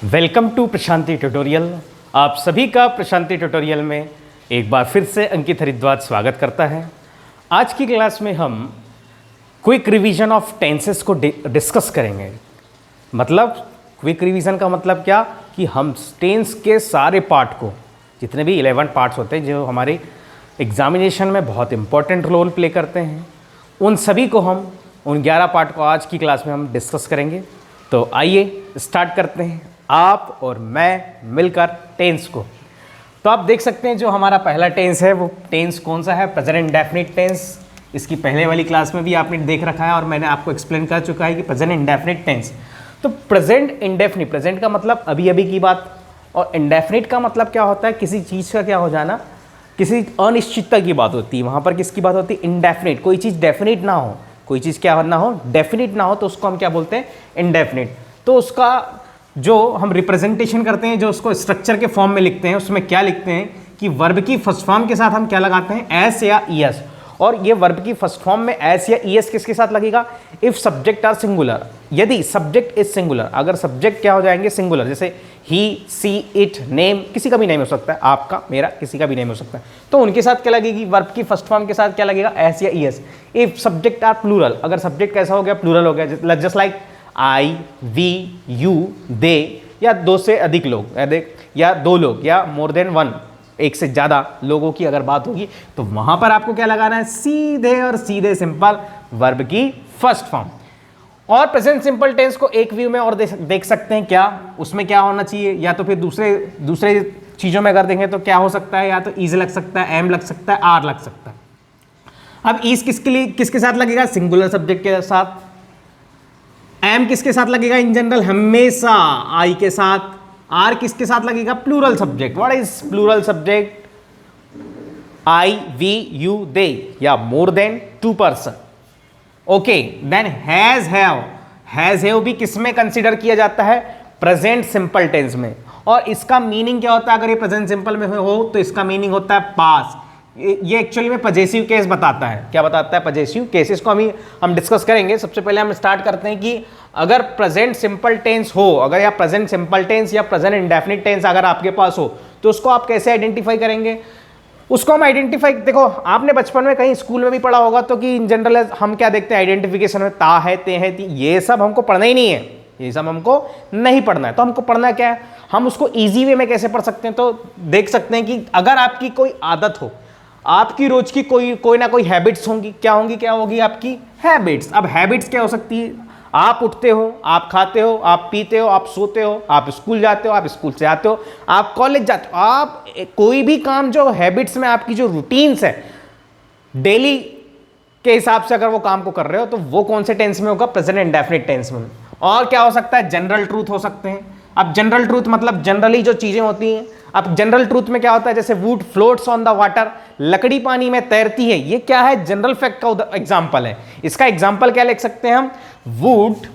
Welcome to Prashanti tutorial. आप सभी का प्रशांति ट्यूटोरियल में एक बार फिर से अंकित हरिद्वार स्वागत करता है। आज की क्लास में हम क्विक रिवीजन ऑफ टेंसेस को डिस्कस करेंगे। मतलब क्विक रिवीजन का मतलब क्या कि हम टेंस के सारे पार्ट को, जितने भी 11 पार्ट्स होते हैं जो हमारे एग्जामिनेशन में बहुत इंपॉर्टेंट रोल प्ले करते हैं, उन सभी को हम उन 11 पार्ट को आज की क्लास में हम डिस्कस करेंगे। तो आइए स्टार्ट करते हैं, आप और मैं मिलकर टेंस को। तो आप देख सकते हैं जो हमारा पहला टेंस है वो टेंस कौन सा है, प्रेजेंट इंडेफिनिट टेंस। इसकी पहले वाली क्लास में भी आपने देख रखा है और मैंने आपको एक्सप्लेन कर चुका है कि प्रेजेंट इंडेफिनिट टेंस। तो प्रेजेंट इंडेफिनिट, प्रेजेंट का मतलब अभी अभी की बात, और इंडेफिनिट का मतलब क्या होता है, किसी चीज़ का क्या हो जाना, किसी अनिश्चितता की बात होती है। वहाँ पर किसकी बात होती है, इंडेफिनिट। कोई चीज़ डेफिनिट ना हो, कोई चीज़ क्या ना हो, डेफिनिट ना हो, तो उसको हम क्या बोलते हैं, इंडेफिनिट। तो उसका जो हम रिप्रेजेंटेशन करते हैं, जो उसको स्ट्रक्चर के फॉर्म में लिखते हैं, उसमें क्या लिखते हैं कि वर्ब की फर्स्ट फॉर्म के साथ हम क्या लगाते हैं, एस या ईएस। और ये वर्ब की फर्स्ट फॉर्म में एस या ईएस किसके साथ लगेगा, इफ सब्जेक्ट आर सिंगुलर, यदि सब्जेक्ट इज सिंगुलर। अगर सब्जेक्ट क्या हो जाएंगे, सिंगुलर, जैसे ही, सी, इट, नेम, किसी का भी नेम हो सकता है, आपका, मेरा, किसी का भी नेम हो सकता है, तो उनके साथ क्या लगेगी, वर्ब की फर्स्ट फॉर्म के साथ क्या लगेगा, एस या ES. If subject are plural, अगर सब्जेक्ट कैसा हो गया, प्लूरल हो गया, just like I, we, you, they, या दो से अधिक लोग, या दो लोग, या मोर देन वन, एक से ज़्यादा लोगों की अगर बात होगी, तो वहाँ पर आपको क्या लगाना है, सीधे और सीधे सिंपल वर्ब की फर्स्ट फॉर्म। और प्रेजेंट सिंपल टेंस को एक व्यू में और देख सकते हैं, क्या उसमें क्या होना चाहिए, या तो फिर दूसरे चीज़ों में अगर देखें तो क्या हो सकता है, या तो इज लग सकता है, एम लग सकता है, आर लग सकता है। अब इज किसके साथ लगेगा, सिंगुलर सब्जेक्ट के साथ। एम किसके साथ लगेगा, इन जनरल हमेशा आई के साथ। आर किसके साथ लगेगा, plural subject. What is plural subject, I, we, you, they, या more than 2 person. Okay, then has have भी किसमें कंसीडर किया जाता है, प्रेजेंट सिंपल टेंस में। और इसका मीनिंग क्या होता है, अगर ये प्रेजेंट सिंपल में हो तो इसका मीनिंग होता है पास। ये एक्चुअली में पजेसिव केस बताता है। क्या बताता है, पजेसिव केसेस को हम डिस्कस करेंगे। सबसे पहले हम स्टार्ट करते हैं कि अगर प्रेजेंट सिंपल टेंस हो, अगर या प्रेजेंट सिंपल टेंस या प्रेजेंट इंडेफिनिट टेंस अगर आपके पास हो, तो उसको आप कैसे आइडेंटिफाई करेंगे। उसको हम आइडेंटिफाई, देखो आपने बचपन में कहीं स्कूल में भी पढ़ा होगा तो कि इन जनरल हम क्या देखते हैं, आइडेंटिफिकेशन में ता है, ते है, ती, ये सब हमको पढ़ना ही नहीं है, ये सब हमको नहीं पढ़ना है। तो हमको पढ़ना क्या है, हम उसको ईजी वे में कैसे पढ़ सकते हैं। तो देख सकते हैं कि अगर आपकी कोई आदत हो, आपकी रोज की कोई ना कोई हैबिट्स होंगी, क्या होगी आपकी हैबिट्स। अब हैबिट्स क्या हो सकती है, आप उठते हो, आप खाते हो, आप पीते हो, आप सोते हो, आप स्कूल जाते हो, आप स्कूल से आते हो, आप कॉलेज जाते हो, आप कोई भी काम जो हैबिट्स में आपकी जो रूटीन्स है डेली के हिसाब से अगर वो काम को कर रहे हो, तो वो कौन से टेंस में होगा, प्रेजेंट इंडेफिनिट टेंस में। और क्या हो सकता है, जनरल ट्रूथ हो सकते हैं। अब जनरल ट्रूथ मतलब जनरली जो चीजें होती हैं। अब जनरल ट्रूथ में क्या होता है, जैसे would floats on the water, लकड़ी पानी में तैरती है, ये क्या है, जनरल फैक्ट का एग्जांपल है। इसका एग्जांपल क्या लिख सकते हैं हम, would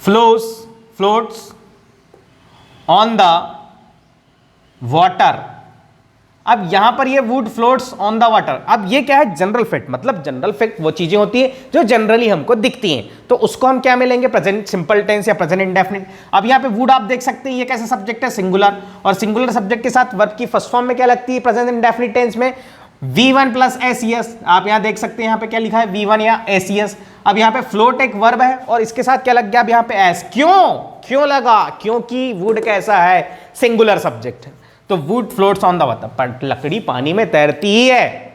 floats on the water. अब यहां पर ये would floats on the water, अब ये क्या है, जनरल फैक्ट। मतलब जनरल फैक्ट वो चीजें होती है जो जनरली हमको दिखती हैं, तो उसको हम क्या मिलेंगे, प्रेजेंट सिंपल टेंस या प्रेजेंट इंडेफिनिट। अब यहां पे वुड आप देख सकते हैं, ये कैसा सब्जेक्ट है, सिंगुलर, और सिंगुलर सब्जेक्ट के साथ वर्ब की फर्स्ट फॉर्म में क्या लगती है, प्रेजेंट इंडेफिनिट टेंस में V1 प्लस एस। आप यहां देख सकते हैं, यहां पे क्या लिखा है, V1 या एस। अब यहां पे फ्लोट एक वर्ब है और इसके साथ क्या लग गया, अब यहां पे एस। क्यों लगा, क्योंकि वुड कैसा है, सिंगुलर सब्जेक्ट है। तो would floats on the water, पर लकड़ी पानी में तैरती ही है।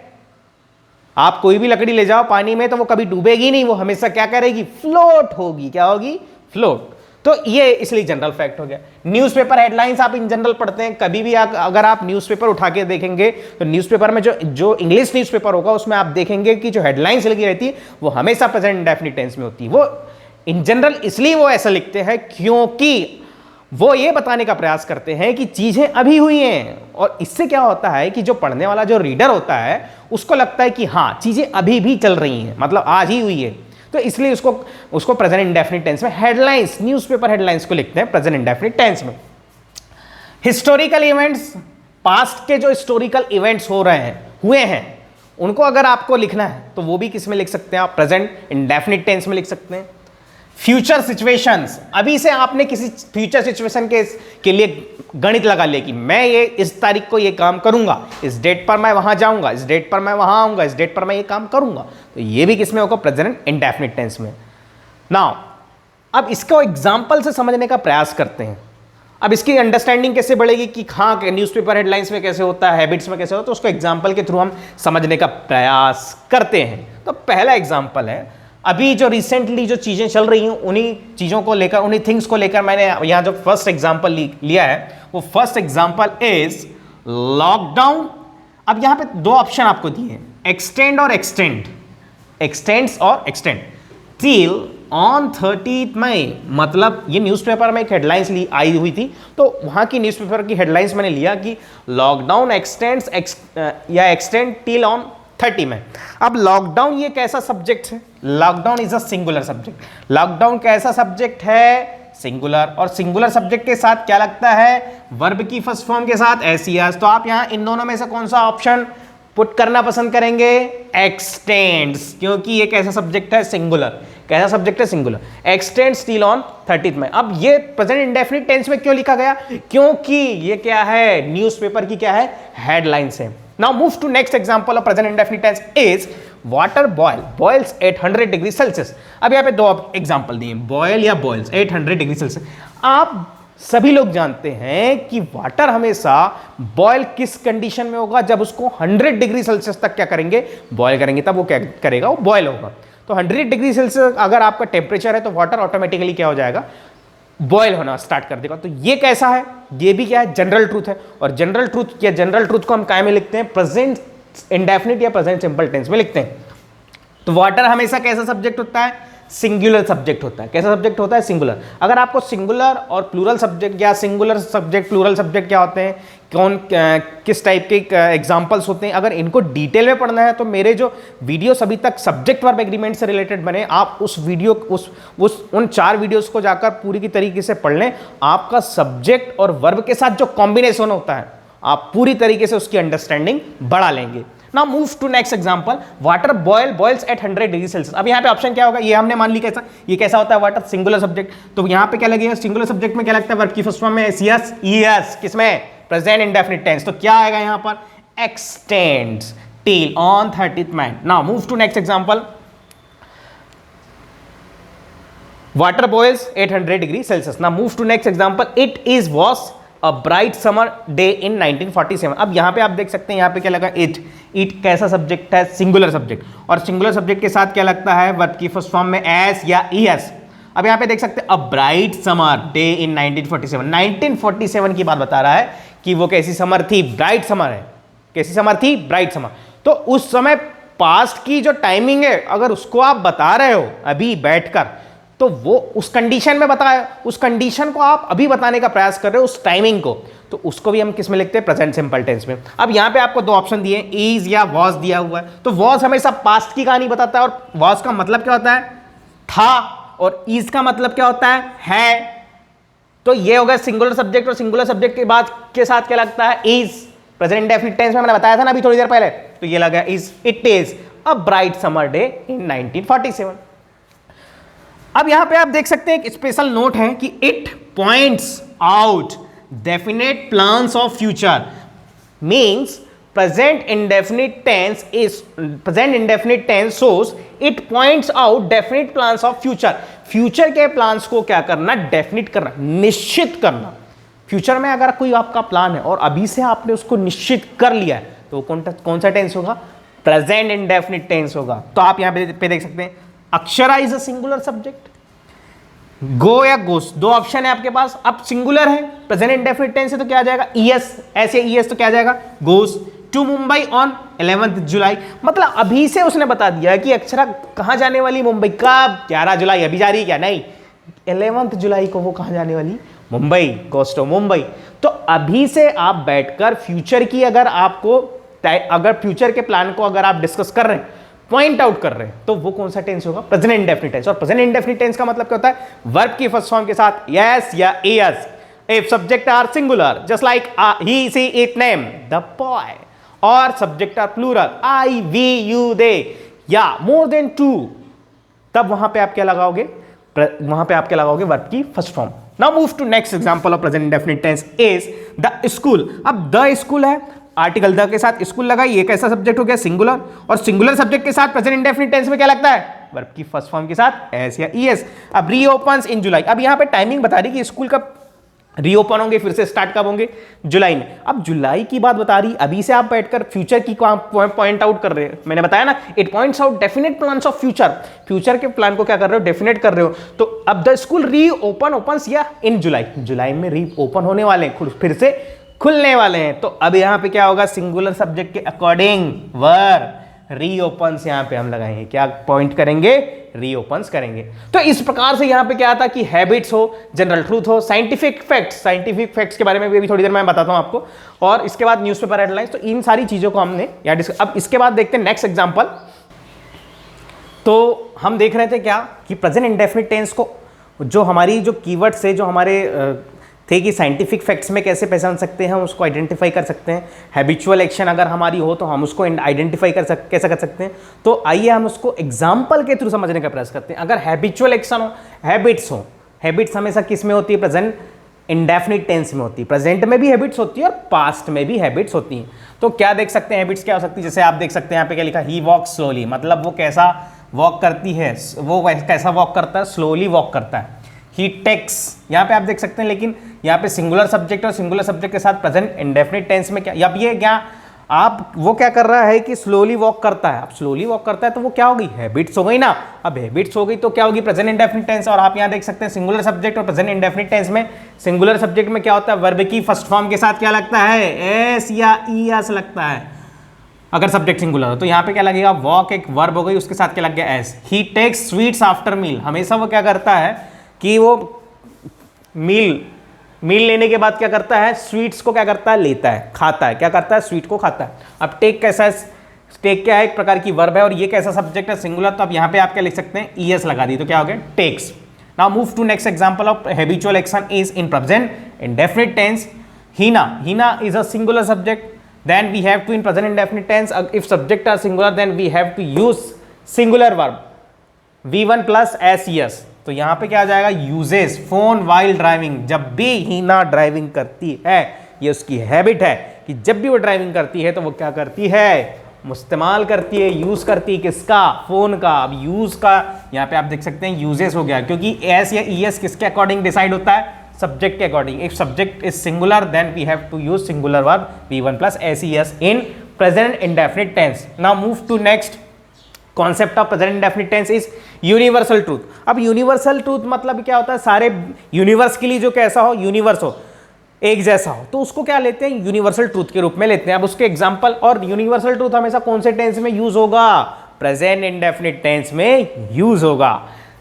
आप कोई भी लकड़ी ले जाओ पानी में तो वो कभी डूबेगी नहीं, वो हमेशा क्या करेगी, फ्लोट होगी। क्या होगी, फ्लोट। तो ये इसलिए जनरल फैक्ट हो गया। न्यूज़पेपर हेडलाइंस आप इन जनरल पढ़ते हैं, कभी भी अगर आप न्यूज़पेपर उठा के देखेंगे तो न्यूज़पेपर में जो इंग्लिश न्यूज़पेपर होगा उसमें आप देखेंगे कि जो हेडलाइंस लगी रहती है वो हमेशा प्रेजेंट इंडेफिनिट टेंस में होती है। वो इन जनरल इसलिए वो ऐसा लिखते हैं क्योंकि वो ये बताने का प्रयास करते हैं कि चीजें अभी हुई हैं। और इससे क्या होता है कि जो पढ़ने वाला जो रीडर होता है उसको लगता है कि हाँ चीजें अभी भी चल रही हैं, मतलब आज ही हुई है। तो इसलिए उसको प्रेजेंट इंडेफिनिट टेंस में हेडलाइंस, न्यूज़पेपर हेडलाइंस को लिखते हैं प्रेजेंट इंडेफिनिट टेंस में। हिस्टोरिकल इवेंट्स, पास्ट के जो हिस्टोरिकल इवेंट्स हुए हैं उनको अगर आपको लिखना है तो वो भी किस में लिख सकते हैं आप, प्रेजेंट इंडेफिनिट टेंस में लिख सकते हैं। फ्यूचर सिचुएशंस, अभी से आपने किसी फ्यूचर सिचुएशन के लिए गणित लगा लिया कि मैं ये इस तारीख को ये काम करूंगा, इस डेट पर मैं वहां जाऊंगा, इस डेट पर मैं वहां आऊंगा, इस डेट पर मैं ये काम करूंगा, तो ये भी किसमें होगा? प्रेजेंट इंडेफिनिट टेंस में। नाउ अब इसको एग्जाम्पल से समझने का प्रयास करते हैं। अब इसकी अंडरस्टैंडिंग कैसे बढ़ेगी कि हाँ न्यूज़पेपर हेडलाइंस में कैसे होता है, हैबिट्स में कैसे होता है, तो उसको एग्जाम्पल के थ्रू हम समझने का प्रयास करते हैं। तो पहला एग्जाम्पल है, अभी जो रिसेंटली जो चीज़ें चल रही हैं उन्हीं चीज़ों को लेकर, उन्हीं थिंग्स को लेकर मैंने यहाँ जो फर्स्ट एग्जाम्पल लिया है, वो फर्स्ट एग्जाम्पल इज लॉकडाउन। अब यहाँ पे दो ऑप्शन आपको दिए हैं, एक्सटेंड और एक्सटेंड, एक्सटेंड्स और एक्सटेंड टिल ऑन 30 मई। मतलब ये न्यूज़पेपर में एक हेडलाइंस आई हुई थी, तो वहाँ की न्यूज़पेपर की हेडलाइंस मैंने लिया कि लॉकडाउन एक्सटेंड्स या एक्सटेंड टिल ऑन 30 मई। अब लॉकडाउन ये कैसा सब्जेक्ट है? Lockdown is a singular subject. Lockdown कैसा सब्जेक्ट है? सिंगुलर। और सिंगुलर सब्जेक्ट के साथ क्या लगता है? वर्ब की फर्स्ट फॉर्म के साथ एस। तो आप यहां इन दोनों में से कौन सा ऑप्शन पुट करना पसंद करेंगे? एक्सटेंड्स, क्योंकि ये कैसा सब्जेक्ट है? सिंगुलर। कैसा सब्जेक्ट है? सिंगुलर। एक्सटेंड्स टिल ऑन 30 मई। अब ये प्रेजेंट इंडेफिनिट टेंस में क्यों लिखा गया? क्योंकि ये क्या है? न्यूज़पेपर की क्या है? हेडलाइंस है। Now move to next example of present indefinite tense is water boils 800 degree Celsius. अब यहाँ पे दो एग्जाम्पल दिए, बॉयल या बॉइल्स 800 डिग्री सेल्सियस। आप सभी लोग जानते हैं कि वाटर हमेशा बॉयल किस कंडीशन में होगा? जब उसको 100 डिग्री सेल्सियस तक क्या करेंगे? बॉयल करेंगे, तब वो क्या करेगा? वो बॉयल होगा। तो 100 डिग्री सेल्सियस अगर आपका टेम्परेचर है तो वाटर ऑटोमेटिकली क्या हो जाएगा? बॉयल होना स्टार्ट कर देगा। तो ये कैसा है? ये भी क्या है? जनरल ट्रूथ है। और जनरल ट्रूथ या जनरल ट्रूथ को हम काय में लिखते हैं? प्रेजेंट इंडेफिनिट या प्रेजेंट सिंपल टेंस में लिखते हैं। तो वाटर हमेशा कैसा सब्जेक्ट होता है? सिंगुलर सब्जेक्ट होता है। कैसा सब्जेक्ट होता है? सिंगुलर। अगर आपको सिंगुलर और प्लूरल सब्जेक्ट या सिंगुलर सब्जेक्ट प्लूरल सब्जेक्ट क्या होते हैं, किस टाइप के एग्जांपल्स होते हैं, अगर इनको डिटेल में पढ़ना है तो मेरे जो वीडियोस अभी तक सब्जेक्ट वर्ब एग्रीमेंट से रिलेटेड बने, आप उस वीडियो उन 4 वीडियोस को जाकर पूरी की तरीके से पढ़ लें। आपका सब्जेक्ट और वर्ब के साथ जो कॉम्बिनेशन होता है, आप पूरी तरीके से उसकी अंडरस्टैंडिंग बढ़ा लेंगे। Now move to next example, water boils at 100 degree Celsius. अब यहाँ पे ऑप्शन क्या होगा? ये हमने मान ली कैसा, ये कैसा होता है? Water singular subject. तो यहाँ पे क्या लगेगा? सिंगुलर सब्जेक्ट में क्या लगता है? वर्ब की फर्स्ट फॉर्म में यस, किसमें? Present indefinite tense. तो क्या आएगा यहाँ पर? Extends till on 30th May. Now move to next example, water boils 800 degree Celsius. Now move to next example, it was a bright summer day in 1947। अब यहां पे आप देख सकते हैं, यहां पे क्या लगा? इट कैसा सब्जेक्ट है? Singular subject. और सिंगुलर सब्जेक्ट के साथ क्या लगता है? वर्ब की फर्स्ट फॉर्म में एस या ईएस। अब यहां पे देख सकते हैं अ ब्राइट समर डे इन 1947। 1947 की बात बता रहा है कि वो कैसी समर थी? ब्राइट समर है। कैसी समर थी? Bright summer. तो उस समय पास्ट की जो टाइमिंग है, अगर उसको आप बता रहे हो अभी बैठकर, तो वो उस कंडीशन में बताया, उस कंडीशन को आप अभी बताने का प्रयास कर रहे हो, उस टाइमिंग को, तो उसको भी हम किस में लिखते हैं? प्रेजेंट सिंपल टेंस में। अब यहां पे आपको दो ऑप्शन दिए, इज या वॉज दिया हुआ है। तो वॉज हमेशा पास्ट की कहानी बताता है, और वॉज का मतलब क्या होता है? था। और इज का मतलब क्या होता है? तो ये होगा सिंगुलर सब्जेक्ट, और सिंगुलर सब्जेक्ट के बाद के साथ क्या लगता है? इज। प्रेजेंट इंडेफिनिट टेंस में मैंने बताया था ना अभी थोड़ी देर पहले, तो ये लगा is. It is a bright summer day in 1947। अब यहां पे आप देख सकते हैं एक स्पेशल नोट है कि it points out definite plans of future. Means present indefinite tense shows it points out definite plans of future. Future के प्लान्स को क्या करना? डेफिनिट करना, निश्चित करना। फ्यूचर में अगर कोई आपका प्लान है और अभी से आपने उसको निश्चित कर लिया है, तो कौन सा टेंस होगा? प्रेजेंट इंडेफिनिट टेंस होगा। तो आप यहां पे देख सकते हैं, Akshara is a singular subject. Go या गोस, दो ऑप्शन है आपके पास। अब सिंगुलर है, प्रेजेंट इंडेफिनिट टेंस है, तो क्या आ जाएगा? ईएस। ऐसे ईएस तो क्या आ जाएगा? Goes to Mumbai on 11th July. मतलब अभी से उसने बता दिया कि अक्षरा कहां जाने वाली? मुंबई। कब? 11 जुलाई। अभी जा रही है क्या? नहीं, 11th जुलाई को वो कहां जाने वाली? मुंबई। Goes to Mumbai. तो अभी से आप बैठकर फ्यूचर की अगर फ्यूचर के प्लान को अगर आप डिस्कस कर रहे हैं, पॉइंट आउट कर रहे हैं, तो वो कौन सा टेंस होगा? Present indefinite tense. और प्रेजेंट इंडेफिनिट टेंस का मतलब क्या होता है? वर्ब की फर्स्ट फॉर्म के साथ यस या S if subject are singular, just like he she it name the boy, और subject are plural I we you they, या मोर देन टू, तब वहां पे आप क्या लगाओगे? वहां पे आप क्या लगाओगे, वर्ब की first form. Now move to next example of present indefinite tense is the school. अब द स्कूल है, आर्टिकल द के साथ स्कूल लगाई, ये कैसा सब्जेक्ट हो गया, सिंगुलर, और सिंगुलर सब्जेक्ट के साथ प्रेजेंट इंडेफिनिट टेंस में क्या लगता है, वर्ब की फर्स्ट फॉर्म के साथ एस या ईएस। अब रीओपन्स इन जुलाई, अब यहां पे टाइमिंग बता रही कि स्कूल कब रीओपन होंगे, फिर से स्टार्ट कब होंगे, जुलाई में। अब जुलाई की बात बता रही, अभी से आप बैठकर फ्यूचर की पॉइंट आउट कर रहे हैं। मैंने बताया ना, it points out definite plans of future, future के प्लान को क्या कर रहे हो, डेफिनेट कर रहे हो। तो अब द स्कूल रीओपन ओपन्स या इन जुलाई, जुलाई में रीओपन होने वाले हैं, फिर से खुलने वाले हैं। तो अब यहां पे क्या होगा, सिंगुलर सब्जेक्ट के अकॉर्डिंग वर्ब रीओपन्स यहां पे हम लगाएंगे, क्या पॉइंट करेंगे, रीओपन्स करेंगे। तो इस प्रकार से यहां पे क्या आता कि हैबिट्स हो, जनरल ट्रूथ हो, साइंटिफिक फैक्ट्स के बारे में भी थोड़ी देर में बताता हूं आपको, और इसके बाद न्यूज़पेपर हेडलाइंस। तो इन सारी चीजों को हमने अब इसके बाद देखते हैं नेक्स्ट एग्जांपल। तो हम देख रहे थे क्या कि प्रेजेंट इंडेफिनिट टेंस को जो हमारी जो कीवर्ड से जो हमारे थे कि साइंटिफिक फैक्ट्स में कैसे पहचान सकते हैं, हम उसको आइडेंटिफाई कर सकते हैं। हैबिचुअल एक्शन अगर हमारी हो तो हम उसको आइडेंटिफाई कैसे कर सकते हैं। तो आइए हम उसको एग्जाम्पल के थ्रू समझने का प्रयास करते हैं। अगर हैबिचुअल एक्शन हो, हैबिट्स हमेशा किस में होती है, प्रेजेंट इंडेफिनिट टेंस में होती है। प्रेजेंट में भी हैबिट्स होती है और पास्ट में भी हैबिट्स होती हैं। तो क्या देख सकते हैं, हैबिट्स क्या हो सकती है, जैसे आप देख सकते हैं यहाँ पे क्या लिखा, ही वॉक स्लोली, मतलब वो कैसा वॉक करती है, वो कैसा वॉक करता है, स्लोली वॉक करता है। ही टेक्स, यहाँ पे आप देख सकते हैं, लेकिन यहाँ पे सिंगुलर सब्जेक्ट और सिंगुलर सब्जेक्ट के साथ प्रेजेंट इंडेफिनिट टेंस में क्या, अब ये क्या आप वो क्या कर रहा है कि स्लोली वॉक करता है। अब स्लोली वॉक करता है तो वो क्या होगी, हैबिट्स हो गई ना। अब हैबिट्स हो गई तो क्या होगी, प्रेजेंट इंडेफिनिट टेंस। और आप यहाँ देख सकते हैं सिंगुलर सब्जेक्ट और प्रेजेंट इंडेफिनिट टेंस में, सिंगुलर सब्जेक्ट में क्या होता है, वर्ब की फर्स्ट फॉर्म के साथ क्या लगता है, एस या ईएस लगता है अगर सब्जेक्ट सिंगुलर हो। तो यहाँ पे क्या लगेगा, वॉक एक वर्ब हो गई, उसके साथ क्या लग गया, एस। ही टेक्स स्वीट्स आफ्टर मील, हमेशा वो क्या करता है कि वो मील लेने के बाद क्या करता है, स्वीट्स को क्या करता है, लेता है, खाता है, क्या करता है, स्वीट को खाता है। अब टेक कैसा है, टेक क्या है, एक प्रकार की वर्ब है, और ये कैसा सब्जेक्ट है, सिंगुलर। तो अब यहाँ पे आप क्या लिख सकते हैं, ईएस लगा दी, तो क्या हो गया, takes. Now move to next example of habitual action is in present indefinite tense. Heena is a singular subject, then we have to in present indefinite tense, if subject are singular then we have to use singular verb v1 plus ses। तो यहां पे क्या आ जाएगा, uses phone while driving, जब भी हीना driving करती है, ये उसकी हैबिट है कि जब भी वो ड्राइविंग करती है तो वो क्या करती है, इस्तेमाल करती है, यूज करती है, किसका, फोन का। अब यूज का यहाँ पे आप देख सकते हैं यूजेस हो गया, क्योंकि एस या ईएस किसके अकॉर्डिंग डिसाइड होता है, सब्जेक्ट के according. If subject is singular then we have to use singular verb v1 plus ses in present indefinite tense. Now move to next concept of present indefinite tense is universal truth. अब universal truth मतलब क्या होता है, सारे universe के लिए जो कैसा हो, यूनिवर्स हो, एक जैसा हो, तो उसको क्या लेते हैं, यूनिवर्सल ट्रूथ के रूप में लेते हैं। अब उसके एग्जांपल, और यूनिवर्सल ट्रूथ हमेशा कौन से टेंस में यूज होगा, प्रेजेंट इंडेफिनिट टेंस में यूज होगा।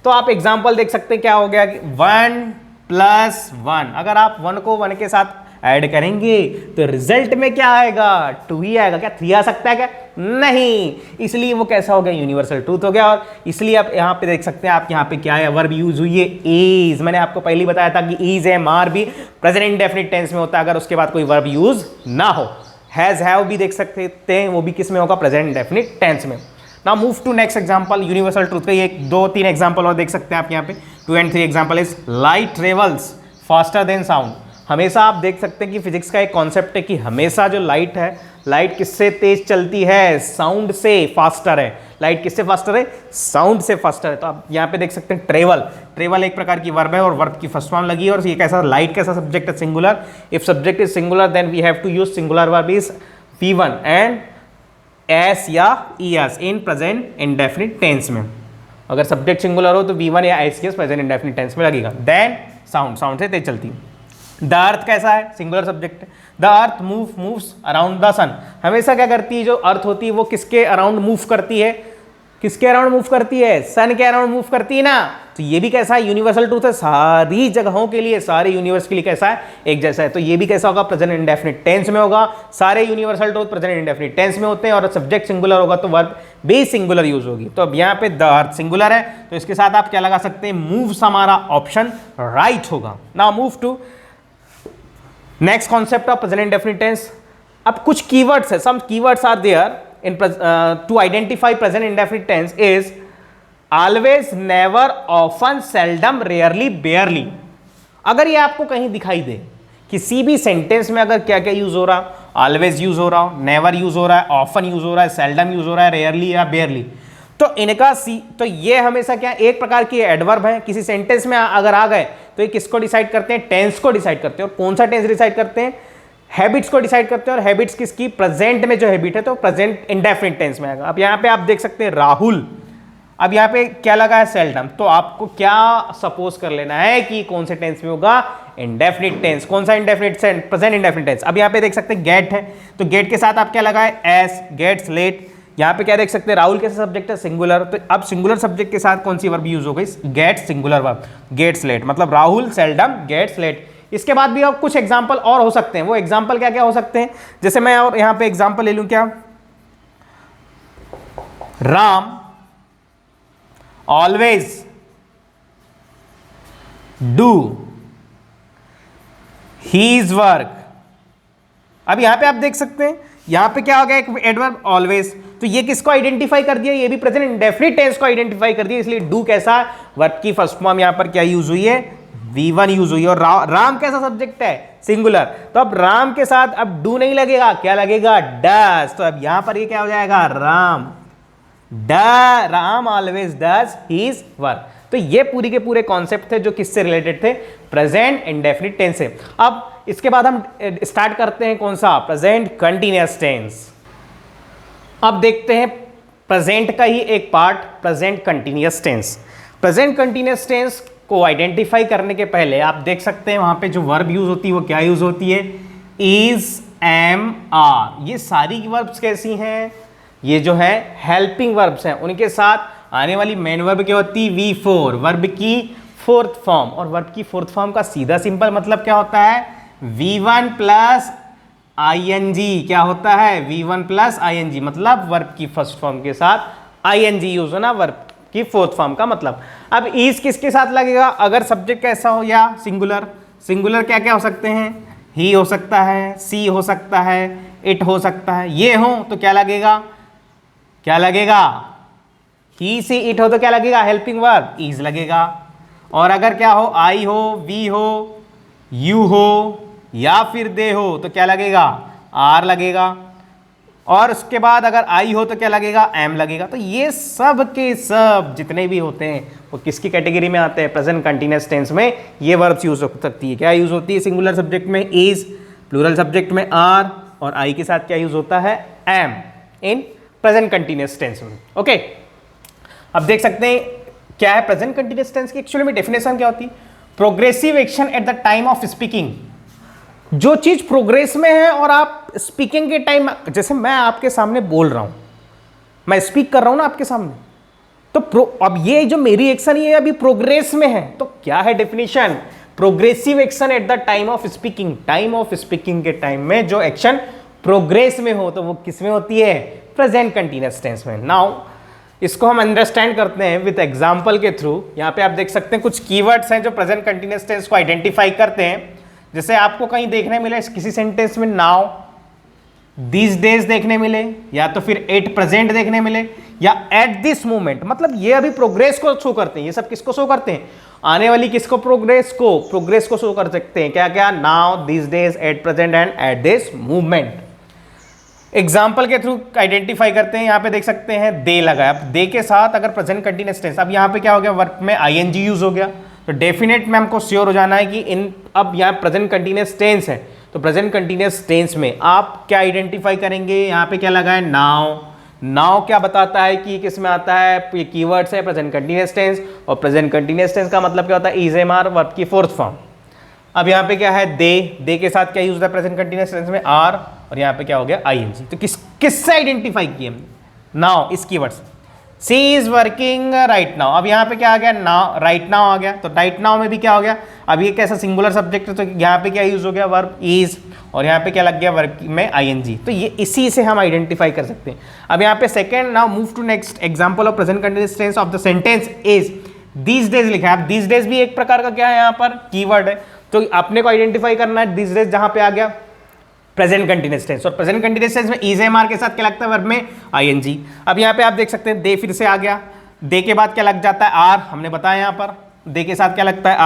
तो आप एग्जांपल देख सकते हैं, क्या हो गया, 1+1, अगर आप 1 को 1 के साथ ऐड करेंगे तो रिजल्ट में क्या आएगा, 2 ही आएगा। क्या 3 आ सकता है क्या, नहीं, इसलिए वो कैसा हो गया, यूनिवर्सल ट्रूथ हो गया। और इसलिए आप यहाँ पे देख सकते हैं, आप यहाँ पे क्या है, वर्ब यूज हुई है इज। मैंने आपको पहले बताया था कि इज एम आर भी प्रेजेंट इंडेफिनिट टेंस में होता है अगर उसके बाद कोई वर्ब यूज ना हो। हैज हैव भी देख सकते हैं, वो भी किस में होगा, प्रेजेंट इंडेफिनिट टेंस में। Now move to next example, universal truth का ये 2-3 एग्जांपल और देख सकते हैं आप यहाँ पे। 2 and 3 example is light travels faster than sound. हमेशा आप देख सकते हैं कि फिजिक्स का एक कॉन्सेप्ट है कि हमेशा जो लाइट है, लाइट किससे तेज चलती है, साउंड से फास्टर है। लाइट किससे फास्टर है, साउंड से फास्टर है। तो आप यहाँ पे देख सकते हैं ट्रेवल एक प्रकार की वर्ब है और वर्ब की फर्स्ट फॉर्म लगी है। और ये कैसा, लाइट कैसा सब्जेक्ट है, singular. If subject is singular then we have to use singular verb is v1 and S या ES in present indefinite tense में। अगर सब्जेक्ट सिंगुलर हो तो v1 या एस प्रेजेंट इंडेफिनिट टेंस में लगेगा। देन साउंड से तेज चलती है। द अर्थ कैसा है, सिंगुलर सब्जेक्ट है। The earth moves around the sun, हमेशा क्या करती है, जो अर्थ होती है वो किसके अराउंड मूव करती है, किसके अराउंड मूव करती है, सन के अराउंड मूव करती है ना। तो ये भी कैसा है, यूनिवर्सल ट्रूथ है, सारी जगहों के लिए, सारे यूनिवर्स के लिए कैसा है, एक जैसा है। तो ये भी कैसा होगा, प्रेजेंट इंडेफिनिट टेंस में होगा। सारे universal truth present indefinite tense में होते हैं। और सब्जेक्ट सिंगुलर होगा तो वर्ब भी सिंगुलर यूज होगी। तो अब यहाँ पे द अर्थ सिंगुलर है तो इसके साथ आप क्या लगा सकते हैं, मूव्स, हमारा ऑप्शन राइट होगा। Now move to next concept of present indefinite tense. अब कुछ कीवर्ड्स है, some keywords are there in to identify present indefinite tense is always, never, often, seldom, rarely, barely. अगर ये आपको कहीं दिखाई दे किसी भी सेंटेंस में अगर क्या क्या यूज हो रहा, ऑलवेज यूज हो रहा, नेवर यूज हो रहा है, ऑफन यूज हो रहा है, सेल्डम यूज हो रहा है, रेयरली या बेयरली, तो इनका तो ये हमेशा क्या एक प्रकार की एडवर्ब है। किसी सेंटेंस में अगर आ गए तो ये किसको डिसाइड करते हैं? टेंस को डिसाइड करते हैं। और कौन सा टेंस डिसाइड करते हैं? हैबिट्स को डिसाइड करते हैं। और हैबिट्स किसकी? प्रेजेंट में जो हैबिट है तो प्रेजेंट इंडेफिनिट टेंस में आएगा। अब यहाँ पे आप देख सकते हैं राहुल, अब यहाँ पे क्या लगा है? सेल्डम। तो आपको क्या सपोज कर लेना है कि कौन से टेंस में होगा? Indefinite tense. कौन सा इंडेफिनिट? Present indefinite tense. अब यहाँ पे देख सकते हैं गेट है, तो गेट के साथ आप क्या लगा है? S, gets, late. यहाँ पे क्या देख सकते हैं? राहुल कैसा सब्जेक्ट है? सिंगुलर। तो अब सिंगुलर सब्जेक्ट के साथ कौन सी वर्ब यूज हो गई? Get, singular verb, gets late, मतलब राहुल सेल्डम गेट्स लेट। इसके बाद भी अब कुछ एग्जाम्पल और हो सकते हैं। वो एग्जाम्पल क्या क्या हो सकते हैं? जैसे मैं और यहाँ पे एग्जाम्पल ले लूं, क्या? Ram always do his work. अब यहां पे आप देख सकते हैं यहां पे क्या हो गया? एक एडवर्ब ऑलवेज, तो ये किसको आइडेंटिफाई कर दिया? ये भी प्रेजेंट इंडेफिनिट टेंस को आइडेंटिफाई कर दिया। इसलिए डू कैसा वर्ब की फर्स्ट फॉर्म यहां पर क्या यूज हुई है? V1 यूज हुई है। और राम कैसा सब्जेक्ट है? सिंगुलर। तो अब राम के साथ अब डू नहीं लगेगा, क्या लगेगा? डज। तो अब यहां पर ये क्या हो जाएगा? Ram Ram always does his work. तो ये पूरी के पूरे कॉन्सेप्ट थे जो किससे रिलेटेड थे? प्रेजेंट इंडेफिनिट टेंस से। अब इसके बाद हम स्टार्ट करते हैं कौन सा? Present continuous tense. अब देखते हैं प्रेजेंट का ही एक part, present continuous tense. Present continuous tense को आइडेंटिफाई करने के पहले आप देख सकते हैं वहां पे जो वर्ब यूज होती है वो क्या यूज होती है? Is, am, are. ये सारी वर्ब्स कैसी हैं? ये जो है हेल्पिंग वर्ब्स हैं। उनके साथ आने वाली मेन वर्ब क्या होती है? V4, वर्ब की फोर्थ फॉर्म। और वर्ब की फोर्थ फॉर्म का सीधा सिंपल मतलब क्या होता है? V1 plus ING। क्या होता है? V1 प्लस ING, मतलब वर्ब की फर्स्ट फॉर्म के साथ ING यूज होना वर्ब की फोर्थ फॉर्म का मतलब। अब इज किसके साथ लगेगा? अगर सब्जेक्ट कैसा हो या सिंगुलर। सिंगुलर क्या क्या हो सकते हैं? ही हो सकता है, सी हो सकता है, इट हो सकता है। ये हो तो क्या लगेगा? क्या लगेगा? ही, सी, इट हो तो क्या लगेगा? हेल्पिंग वर्ब इज लगेगा। और अगर क्या हो? आई हो, वी हो, यू हो या फिर दे हो तो क्या लगेगा? आर लगेगा। और उसके बाद अगर आई हो तो क्या लगेगा? एम लगेगा। तो ये सब के सब जितने भी होते हैं वो किसकी कैटेगरी में आते हैं? प्रेजेंट कंटीन्यूअस टेंस में ये वर्ब्स यूज हो सकती है। क्या यूज होती है? सिंगुलर सब्जेक्ट में इज, प्लूरल सब्जेक्ट में आर, और आई के साथ क्या यूज होता है? Am, in present continuous tense में। ओके, अब देख सकते हैं क्या है प्रेजेंट कंटीन्यूअस टेंस की एक्चुअली में डेफिनेशन क्या होती है? Progressive action at the time of speaking. जो चीज प्रोग्रेस में है और आप स्पीकिंग के टाइम, जैसे मैं आपके सामने बोल रहा हूं, मैं स्पीक कर रहा हूं ना आपके सामने, तो अब ये जो मेरी एक्शन ये अभी प्रोग्रेस में है, तो क्या है definition? Progressive action at the time of speaking. Time of speaking के टाइम में जो एक्शन प्रोग्रेस में हो तो वो किस में होती है? प्रेजेंट कंटीन्यूअस टेंस में। नाउ इसको हम अंडरस्टैंड करते हैं विद एग्जांपल के थ्रू। यहाँ पे आप देख सकते हैं कुछ कीवर्ड्स हैं जो प्रेजेंट कंटीन्यूअस टेंस को आइडेंटिफाई करते हैं। जैसे आपको कहीं देखने मिले किसी सेंटेंस में नाउ, दिस डेज देखने मिले, या तो फिर एट प्रेजेंट देखने मिले, या एट दिस मोमेंट, मतलब ये अभी प्रोग्रेस को शो करते हैं। ये सब किसको शो करते हैं? आने वाली किसको? प्रोग्रेस को शो कर सकते हैं। क्या क्या? Now, this days, at present and at this movement. Example के थ्रू आइडेंटिफाई करते हैं। यहाँ पे देख सकते हैं दे लगा है। अब दे के साथ अगर प्रेजेंट कंटीन्यूअस टेंस, अब यहाँ पे क्या हो गया? वर्ब में ING यूज हो गया, तो डेफिनेट में हमको श्योर हो जाना है कि इन अब यहाँ प्रेजेंट कंटीन्यूअस टेंस है, तो प्रेजेंट कंटीन्यूअस टेंस में आप क्या आइडेंटिफाई करेंगे? यहाँ पे क्या लगा है? नाउ। नाउ क्या बताता है कि किस में आता है? ये कीवर्ड्स है प्रेजेंट कंटीन्यूअस टेंस, और प्रेजेंट कंटीन्यूअस टेंस का मतलब क्या होता है? इज, एम, आर, वर्ब की फोर्थ फॉर्म। अब यहाँ पे क्या है? दे के साथ क्या यूज होता है प्रेजेंट कंटीन्यूअस टेंस में? आर, और यहाँ पे क्या हो गया? ING। तो किससे आइडेंटिफाई किए हमने? नाउ, इस कीवर्ड से। सी इज वर्किंग राइट नाउ। अब यहाँ पे क्या आ गया? नाउ, राइट नाउ आ गया। तो राइट नाउ में भी क्या हो गया? अब ये कैसा सिंगुलर सब्जेक्ट है, तो यहाँ पे क्या यूज हो गया? वर्ब इज, और यहाँ पे क्या लग गया? वर्ब में ING। तो ये इसी से हम आइडेंटिफाई कर सकते हैं। अब यहाँ पे second, now move to next example of present continuous tense of the sentence is these days लिखा है। अब दीज डेज भी एक प्रकार का क्या है? यहाँ पर कीवर्ड है, तो अपने को आइडेंटिफाई करना है दीज डेज, जहां पे आ गया प्रेजेंट कंटीन्यूअस टेंस। और प्रेजेंट कंटीन्यूअस टेंस में इज, एम, आर के साथ क्या लगता है? वर्ब में ING। अब यहाँ पे आप देख सकते हैं दे फिर से आ गया, दे के बाद क्या लग जाता है आर, हमने बताया यहाँ पर दे के साथ क्या लगता है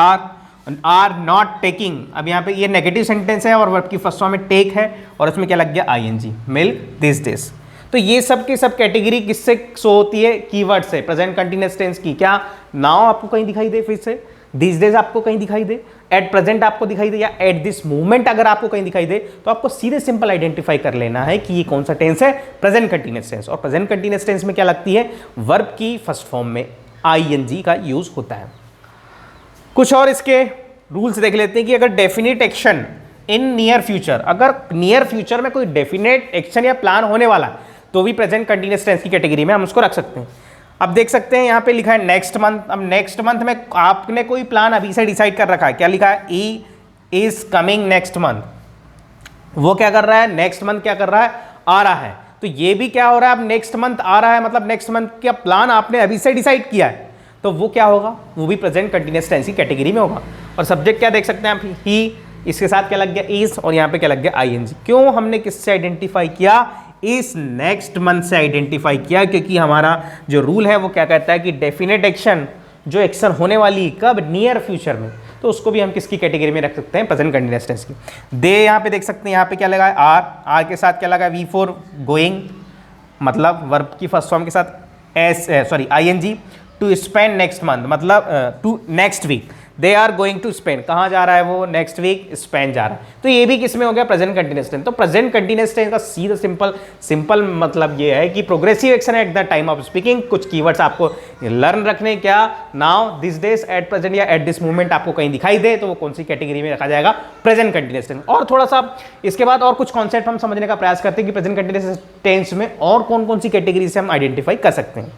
आर नॉट टेकिंग। अब यहाँ पे ये नेगेटिव सेंटेंस है और वर्ब की फर्स्ट फॉर्म में टेक है और उसमें क्या लग गया आईएनजी, मिल्क दिस डेज। तो ये सब की सब कैटेगरी किससे शो होती है, कीवर्ड से, प्रेजेंट कंटिन्यूअस टेंस की। क्या नाउ आपको कहीं दिखाई दे, फिर से दिस डेज आपको कहीं दिखाई दे, एट प्रेजेंट आपको दिखाई दे, या एट दिस मोमेंट अगर आपको कहीं दिखाई दे, तो आपको सीधे सिंपल आइडेंटिफाई कर लेना है कि ये कौन सा टेंस है, प्रेजेंट कंटिन्यूअस टेंस। और प्रेजेंट कंटिन्यूअस टेंस में क्या लगती है, वर्ब की फर्स्ट फॉर्म में आईएनजी का यूज होता है। कुछ और इसके रूल्स देख लेते हैं कि अगर definite action in near future, अगर नियर फ्यूचर में कोई डेफिनेट एक्शन या प्लान होने वाला है तो भी प्रेजेंट कंटिन्यूअस टेंस की कैटेगरी में हम उसको रख सकते हैं। अब देख सकते हैं यहाँ पे लिखा है नेक्स्ट मंथ। अब नेक्स्ट मंथ में आपने कोई प्लान अभी से डिसाइड कर रखा है, क्या लिखा है, E is coming next month. वो क्या कर रहा है, नेक्स्ट मंथ क्या कर रहा है, आ रहा है। तो ये भी क्या हो रहा है, अब नेक्स्ट मंथ आ रहा है, मतलब नेक्स्ट मंथ का प्लान आपने अभी से डिसाइड किया है, तो वो क्या होगा, वो भी प्रेजेंट कंटिन्यूअस टेंस की कैटेगरी में होगा। और सब्जेक्ट क्या देख सकते हैं आप, ही, इसके साथ क्या लग गया इज, और यहाँ पे क्या लग गया आईएनजी। क्यों हमने किससे आइडेंटिफाई किया, इस नेक्स्ट मंथ से आइडेंटिफाई किया, क्योंकि हमारा जो रूल है वो क्या कहता है कि डेफिनेट एक्शन, जो एक्शन होने वाली कब, नियर फ्यूचर में, तो उसको भी हम किसकी कैटेगरी में रख सकते हैं, प्रेजेंट कंटिन्यूअस टेंस की। दे यहाँ पे देख सकते हैं, यहाँ पे क्या लगा है आर के साथ क्या लगा वी फॉर गोइंग, मतलब वर्ब की फर्स्ट फॉर्म के साथ ING. To spend next month, मतलब to next week, they are going to Spain, कहाँ जा रहा है वो, नेक्स्ट वीक स्पेन जा रहा है। तो ये भी किसमें हो गया, प्रेजेंट कंटिन्यूअस टेंस। तो प्रेजेंट कंटिन्यूअस टेंस का सीधा सिंपल मतलब ये है कि progressive action at the time of speaking. कुछ कीवर्ड्स आपको लर्न रखने, क्या, now, this days, at present या एट दिस मोमेंट आपको कहीं दिखाई दे तो वो कौन सी कैटेगरी में रखा जाएगा, प्रेजेंट कंटिन्यूअस टेंस। और थोड़ा सा इसके बाद और कुछ कॉन्सेप्ट हम समझने का प्रयास करते हैं कि प्रेजेंट कंटिन्यूअस टेंस में और कौन कौन सी कैटेगरी से हम आइडेंटिफाई कर सकते हैं।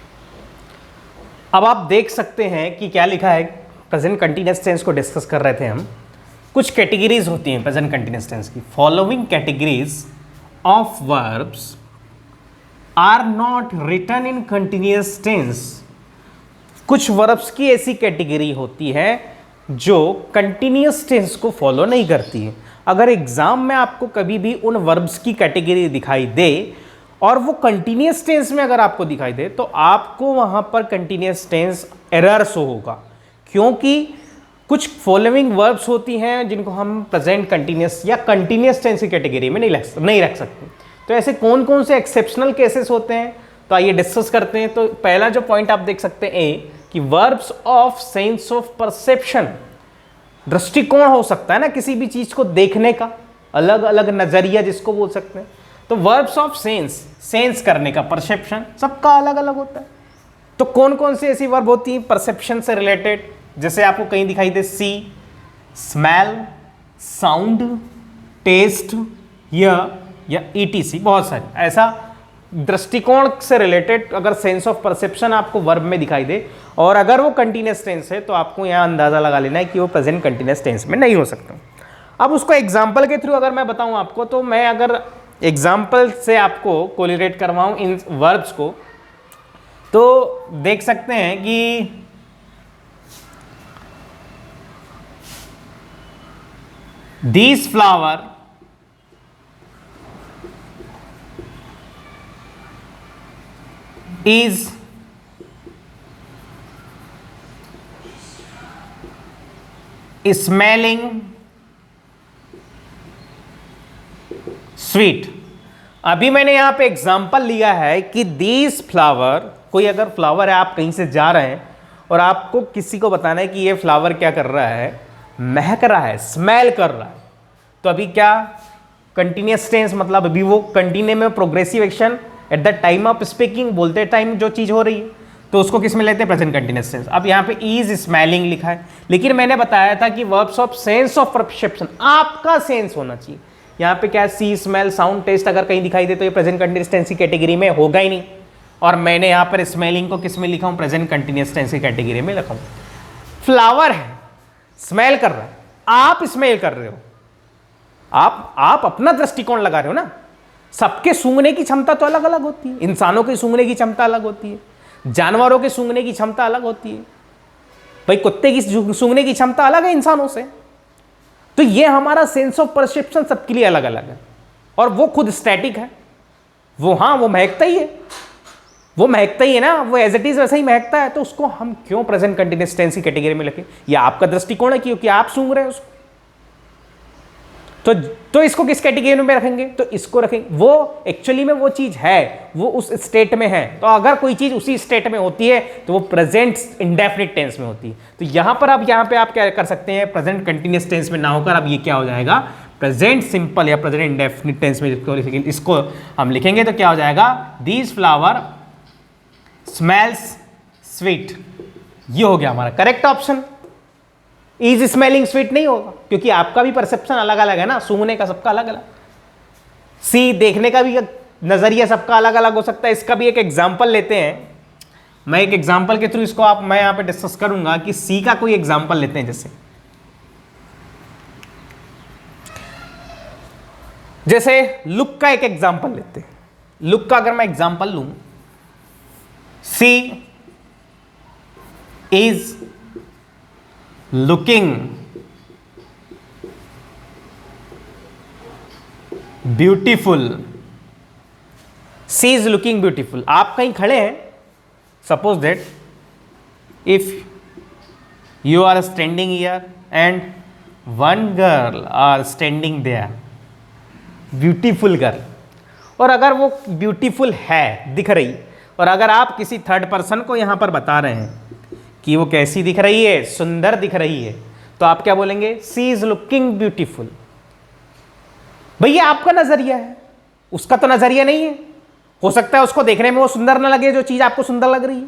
अब आप देख सकते हैं कि क्या लिखा है, प्रेजेंट कंटिन्यूअस टेंस को डिस्कस कर रहे थे हम। कुछ कैटेगरीज होती हैं प्रेजेंट कंटिन्यूअस टेंस की। Following categories of verbs are not written in continuous tense. कुछ वर्ब्स की ऐसी कैटेगरी होती है जो कंटिन्यूअस टेंस को फॉलो नहीं करती है। अगर एग्जाम में आपको कभी भी उन वर्ब्स की कैटेगरी दिखाई दे और वो कंटिन्यूअस टेंस में अगर आपको दिखाई दे तो आपको वहां पर कंटिन्यूअस टेंस एरर शो होगा, क्योंकि कुछ फॉलोइंग वर्ब्स होती हैं जिनको हम प्रेजेंट कंटिन्यूअस या कंटिन्यूअस टेंस की कैटेगरी में नहीं रख सकते। तो ऐसे कौन कौन से एक्सेप्शनल केसेस होते हैं, तो आइए डिस्कस करते हैं। तो पहला जो पॉइंट आप देख सकते हैं ए, कि verbs of sense of perception, दृष्टिकोण हो सकता है ना किसी भी चीज को देखने का, अलग अलग नजरिया जिसको बोल सकते हैं। तो वर्ब्स ऑफ सेंस करने का, परसेप्शन, सबका अलग अलग होता है। तो कौन कौन सी ऐसी वर्ब होती है परसेप्शन से रिलेटेड, जैसे आपको कहीं दिखाई दे सी, स्मेल, साउंड, टेस्ट, या ईटीसी, बहुत सारी ऐसा दृष्टिकोण से रिलेटेड अगर सेंस ऑफ परसेप्शन आपको वर्ब में दिखाई दे और अगर वो कंटिन्यूअस टेंस है तो आपको यहाँ अंदाजा लगा लेना है कि वो प्रेजेंट कंटिन्यूअस टेंस में नहीं हो सकता। अब उसको एग्जाम्पल के थ्रू अगर मैं बताऊं आपको, तो मैं अगर एग्जाम्पल से आपको कोरिलेट करवाऊं इन वर्ब्स को, तो देख सकते हैं कि this flower is smelling sweet. अभी मैंने यहां पे एग्जांपल लिया है कि दिस फ्लावर, कोई अगर फ्लावर है, आप कहीं से जा रहे हैं और आपको किसी को बताना है कि ये फ्लावर क्या कर रहा है, महक रहा है, स्मेल कर रहा है, तो अभी क्या कंटिन्यूअस टेंस, मतलब अभी वो कंटिन्यू में progressive action at the time of speaking, बोलते टाइम जो चीज हो रही है, तो उसको किस में लेते हैं, प्रेजेंट कंटिन्यूअस टेंस। अब यहाँ पे इज स्मेलिंग लिखा है, लेकिन मैंने बताया था कि verbs of sense of perception, आपका सेंस होना चाहिए। यहाँ पे क्या, सी, स्मेल, साउंड, टेस्ट अगर कहीं दिखाई दे तो ये प्रेजेंट कंटिन्यूअस टेंस की कैटेगरी में होगा ही नहीं। और मैंने यहाँ पर स्मेलिंग को किस में लिखा हूँ, प्रेजेंट कंटिन्यूअस टेंस की कैटेगरी में लिखा हूँ। फ्लावर है, स्मेल कर रहा है, आप स्मेल कर रहे हो, आप अपना दृष्टिकोण लगा रहे हो ना। सबके सूंघने की क्षमता तो अलग अलग होती है, इंसानों की सूंघने की क्षमता अलग होती है, जानवरों की सूंघने की क्षमता अलग होती है, भाई कुत्ते की सूंघने की क्षमता अलग है इंसानों से। तो ये हमारा सेंस ऑफ परसेप्शन सबके लिए अलग अलग है, और वो खुद स्टैटिक है, वो हाँ वो महकता ही है, वो महकता ही है ना, वो एज इट इज वैसा ही महकता है, तो उसको हम क्यों प्रेजेंट कंटिन्यूअस टेंस की कैटेगरी में रखें? ये आपका दृष्टिकोण है क्योंकि आप सूंघ रहे हैं उसको। तो इसको किस कैटेगरी में रखेंगे? तो इसको रखेंगे, वो एक्चुअली में वो चीज है, वो उस स्टेट में है। तो अगर कोई चीज उसी स्टेट में होती है तो वो प्रेजेंट इंडेफिनिट टेंस में होती है। तो यहां पर अब यहां पे आप क्या कर सकते हैं, प्रेजेंट कंटिन्यूअस टेंस में ना होकर अब ये क्या हो जाएगा, प्रेजेंट सिंपल या प्रेजेंट इंडेफिनिट टेंस में इसको हम लिखेंगे तो क्या हो जाएगा, दीज फ्लावर स्मेल्स स्वीट। ये हो गया हमारा correct option. Is smelling sweet नहीं होगा क्योंकि आपका भी परसेप्शन अलग अलग है ना, सूंघने का सबका अलग अलग, सी देखने का भी नजरिया सबका अलग अलग हो सकता है। इसका भी एक एग्जांपल लेते हैं, मैं एक एग्जांपल के थ्रू इसको मैं यहां पे डिस्कस करूंगा कि सी का कोई एग्जांपल लेते हैं। जैसे लुक का एक एग्जांपल लेते हैं। लुक का अगर मैं एग्जांपल लूं, she is looking beautiful. She is looking beautiful. आप कहीं खड़े हैं, suppose that if you are standing here and one girl are standing there, beautiful girl, और अगर वो ब्यूटीफुल है, दिख रही, और अगर आप किसी थर्ड पर्सन को यहां पर बता रहे हैं कि वो कैसी दिख रही है, सुंदर दिख रही है, तो आप क्या बोलेंगे, सी इज लुकिंग ब्यूटीफुल। भैया आपका नजरिया है, उसका तो नजरिया नहीं है। हो सकता है उसको देखने में वो सुंदर ना लगे जो चीज आपको सुंदर लग रही है।